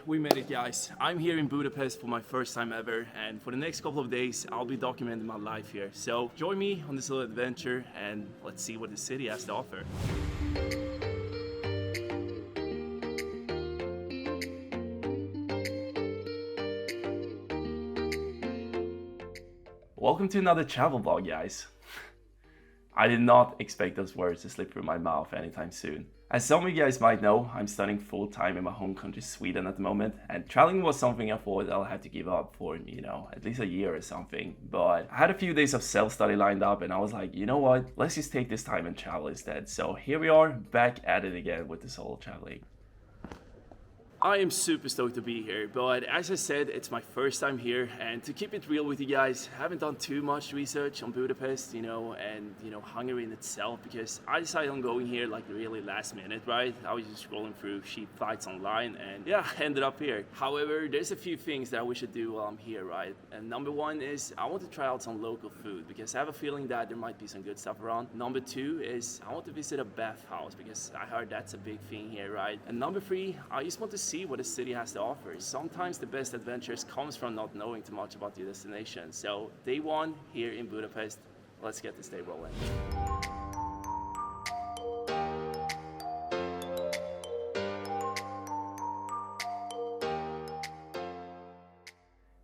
we made it, guys. I'm here in Budapest for my first time ever, and for the next couple of days I'll be documenting my life here. So join me on this little adventure and let's see what the city has to offer. Welcome to another travel vlog, guys. I did not expect those words to slip through my mouth anytime soon. As some of you guys might know, I'm studying full-time in my home country Sweden at the moment, and traveling was something I thought I'll have to give up for, at least a year or something. But I had a few days of self-study lined up and I was like, you know what, let's just take this time and travel instead. So here we are, back at it again with the solo traveling. I am super stoked to be here, but as I said, it's my first time here, and to keep it real with you guys, I haven't done too much research on Budapest, and Hungary in itself, because I decided on going here like really last minute, right? I was just scrolling through cheap flights online, and yeah, ended up here. However, there's a few things that we should do while I'm here, right? And number one is I want to try out some local food, because I have a feeling that there might be some good stuff around. Number two is I want to visit a bathhouse, because I heard that's a big thing here, right? And number three, I just want to see what the city has to offer. Sometimes the best adventures comes from not knowing too much about your destination. So day one here in Budapest, let's get this day rolling.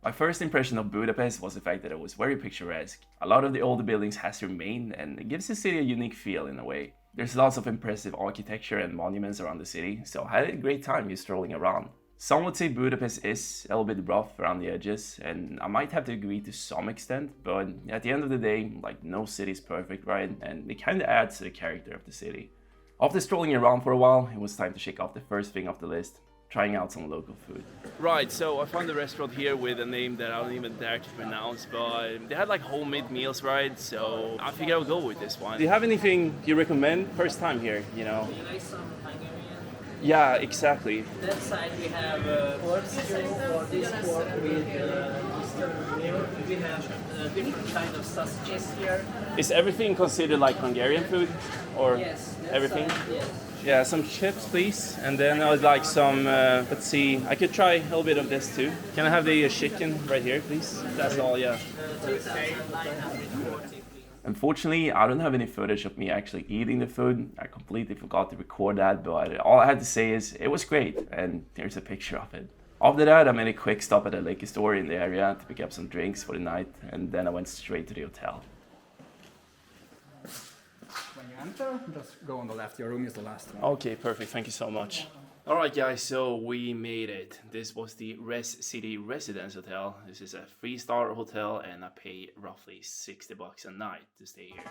My first impression of Budapest was the fact that it was very picturesque. A lot of the older buildings has remained, and it gives the city a unique feel in a way. There's lots of impressive architecture and monuments around the city, so I had a great time just strolling around. Some would say Budapest is a little bit rough around the edges, and I might have to agree to some extent, but at the end of the day, like, no city is perfect, right? And it kind of adds to the character of the city. After strolling around for a while, it was time to check off the first thing off the list: trying out some local food. Right, so I found a restaurant here with a name that I don't even dare to pronounce, but they had like homemade meals, right? So I figured I'll go with this one. Do you have anything you recommend? First time here, Do you like some Hungarian? Yeah, exactly. That side we have pork stew or this pork with Eastern meal. We have different kind of sausages here. Is everything considered like Hungarian food? Or Yes. everything? Yes. Yeah, some chips, please. And then I would like some, let's see, I could try a little bit of this too. Can I have the chicken right here, please? That's all, yeah. 2,940. Unfortunately, I don't have any footage of me actually eating the food. I completely forgot to record that, but all I had to say is it was great, and there's a picture of it. After that, I made a quick stop at a liquor store in the area to pick up some drinks for the night, and then I went straight to the hotel. When you enter, just go on the left. Your room is the last one. Okay, perfect. Thank you so much. All right, guys, so we made it. This was the Res City Residence Hotel. This is a 3-star hotel, and I pay roughly $60 a night to stay here.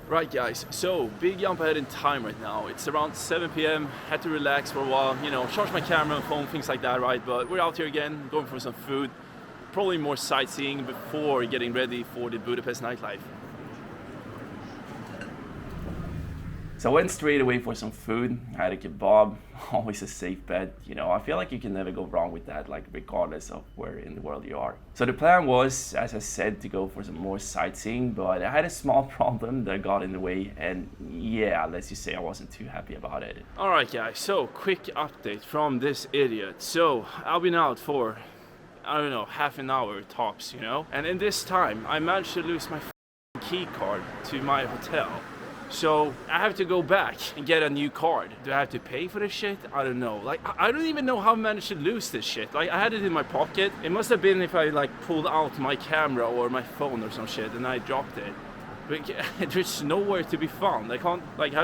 Right, guys, so big jump ahead in time right now. It's around 7 p.m. Had to relax for a while, charge my camera and phone, things like that, right? But we're out here again, going for some food. Probably more sightseeing before getting ready for the Budapest nightlife. So I went straight away for some food. I had a kebab, always a safe bet. I feel like you can never go wrong with that, like regardless of where in the world you are. So the plan was, as I said, to go for some more sightseeing, but I had a small problem that got in the way, and yeah, let's just say I wasn't too happy about it. All right, guys, so quick update from this idiot. So I've been out for, I don't know, half an hour tops, And in this time, I managed to lose my key card to my hotel. So I have to go back and get a new card. Do I have to pay for this shit? I don't know. Like, I don't even know how I managed to lose this shit. Like, I had it in my pocket. It must have been if I like pulled out my camera or my phone or some shit and I dropped it. But there's nowhere to be found. I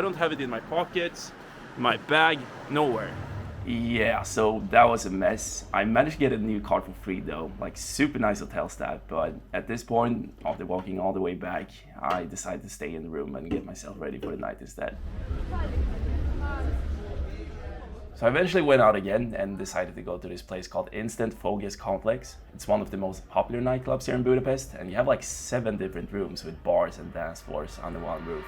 don't have it in my pockets, my bag, nowhere. Yeah, so that was a mess. I managed to get a new card for free though, like super nice hotel staff, but at this point, after walking all the way back, I decided to stay in the room and get myself ready for the night instead. So I eventually went out again and decided to go to this place called INSTANT-FOGAS complex. It's one of the most popular nightclubs here in Budapest, and you have like 7 different rooms with bars and dance floors under one roof.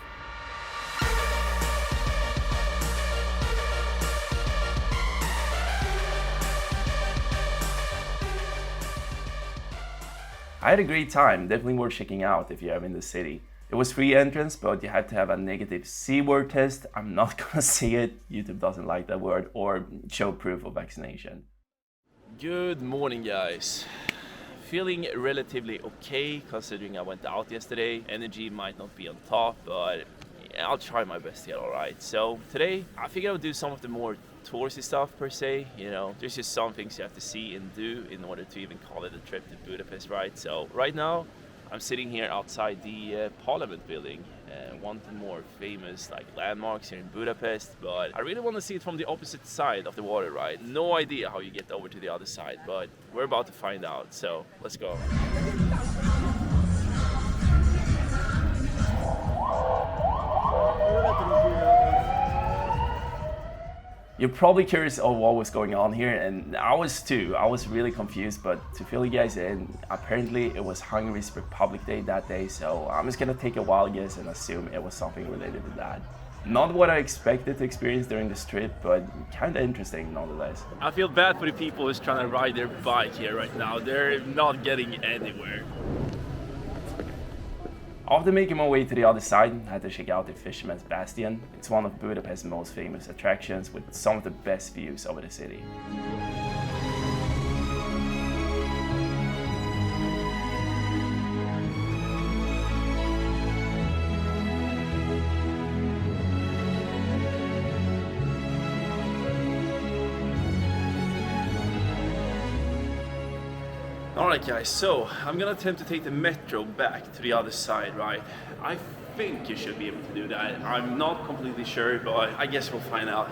I had a great time, definitely worth checking out if you're ever in the city. It was free entrance, but you had to have a negative C word test. I'm not gonna say it, YouTube doesn't like that word, or show proof of vaccination. Good morning, guys. Feeling relatively okay considering I went out yesterday. Energy might not be on top, but I'll try my best to get alright. So today I figured I would do some of the more touristy stuff per se. You know, there's just some things you have to see and do in order to even call it a trip to Budapest, right? So right now I'm sitting here outside the Parliament building, one of the more famous landmarks here in Budapest, but I really want to see it from the opposite side of the water, right? No idea how you get over to the other side, but we're about to find out, so let's go. You're probably curious of what was going on here, and I was too. I was really confused, but to fill you guys in, apparently it was Hungary's Republic Day that day, so I'm just gonna take a wild guess and assume it was something related to that. Not what I expected to experience during this trip, but kinda interesting nonetheless. I feel bad for the people who's trying to ride their bike here right now. They're not getting anywhere. After making my way to the other side, I had to check out the Fisherman's Bastion. It's one of Budapest's most famous attractions with some of the best views over the city. Alright guys, so I'm gonna attempt to take the metro back to the other side, right? I think you should be able to do that. I'm not completely sure, but I guess we'll find out.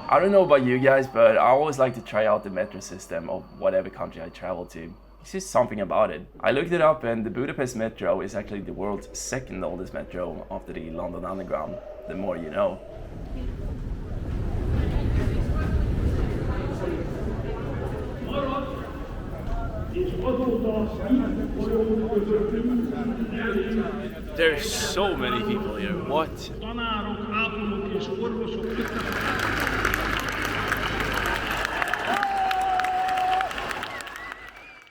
I don't know about you guys, but I always like to try out the metro system of whatever country I travel to. It's just something about it. I looked it up, and the Budapest Metro is actually the world's second oldest metro after the London Underground. The more you know. There's so many people here. What?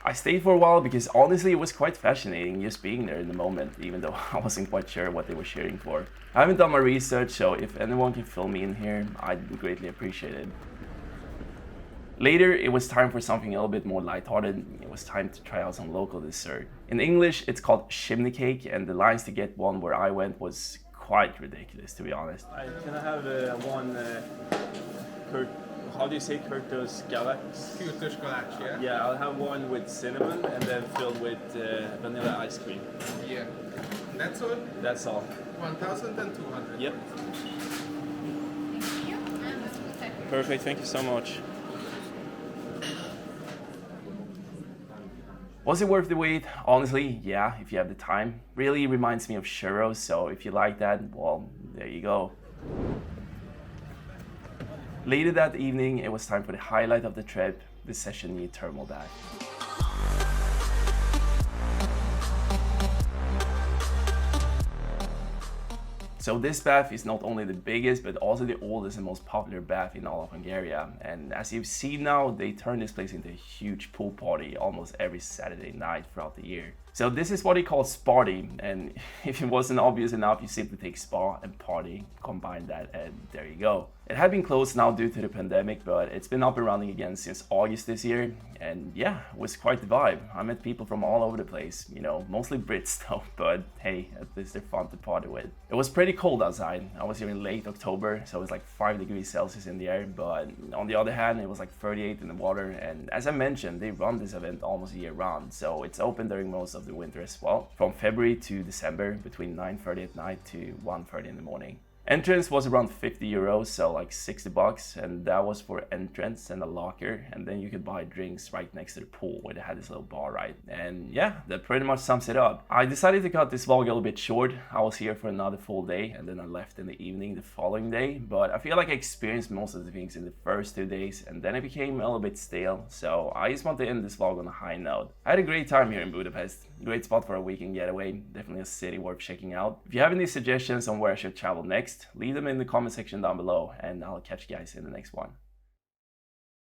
I stayed for a while because honestly it was quite fascinating just being there in the moment, even though I wasn't quite sure what they were cheering for. I haven't done my research, so if anyone can fill me in here, I'd greatly appreciate it. Later, it was time for something a little bit more lighthearted. It was time to try out some local dessert. In English, it's called chimney cake, and the lines to get one where I went was quite ridiculous, to be honest. Can I have one how do you say Kurtos Galax? Kurtos Galax, yeah? Yeah, I'll have one with cinnamon and then filled with vanilla ice cream. Yeah. That's all? That's all. 1,200. Yep. Perfect, thank you so much. Was it worth the wait? Honestly, yeah, if you have the time. Really reminds me of churros, so if you like that, well, there you go. Later that evening, it was time for the highlight of the trip, the Széchenyi thermal bath. So this bath is not only the biggest, but also the oldest and most popular bath in all of Hungary. And as you've seen now, they turn this place into a huge pool party almost every Saturday night throughout the year. So this is what they call SPARTY, and if it wasn't obvious enough, you simply take spa and party, combine that, and there you go. It had been closed now due to the pandemic, but it's been up and running again since August this year, and yeah, it was quite the vibe. I met people from all over the place, you know, mostly Brits though, but hey, at least they're fun to party with. It was pretty cold outside. I was here in late October, so it was like 5 degrees Celsius in the air, but on the other hand, it was like 38 in the water, and as I mentioned, they run this event almost year round, so it's open during most of the winter as well, from February to December, between 9:30 at night to 1:30 in the morning. Entrance was around 50 euros, so like 60 bucks, and that was for entrance and a locker, and then you could buy drinks right next to the pool where they had this little bar, right? And yeah, that pretty much sums it up. I decided to cut this vlog a little bit short. I was here for another full day, and then I left in the evening the following day, but I feel like I experienced most of the things in the first 2 days, and then it became a little bit stale, so I just want to end this vlog on a high note. I had a great time here in Budapest. Great spot for a weekend getaway, definitely a city worth checking out. If you have any suggestions on where I should travel next, leave them in the comment section down below, and I'll catch you guys in the next one.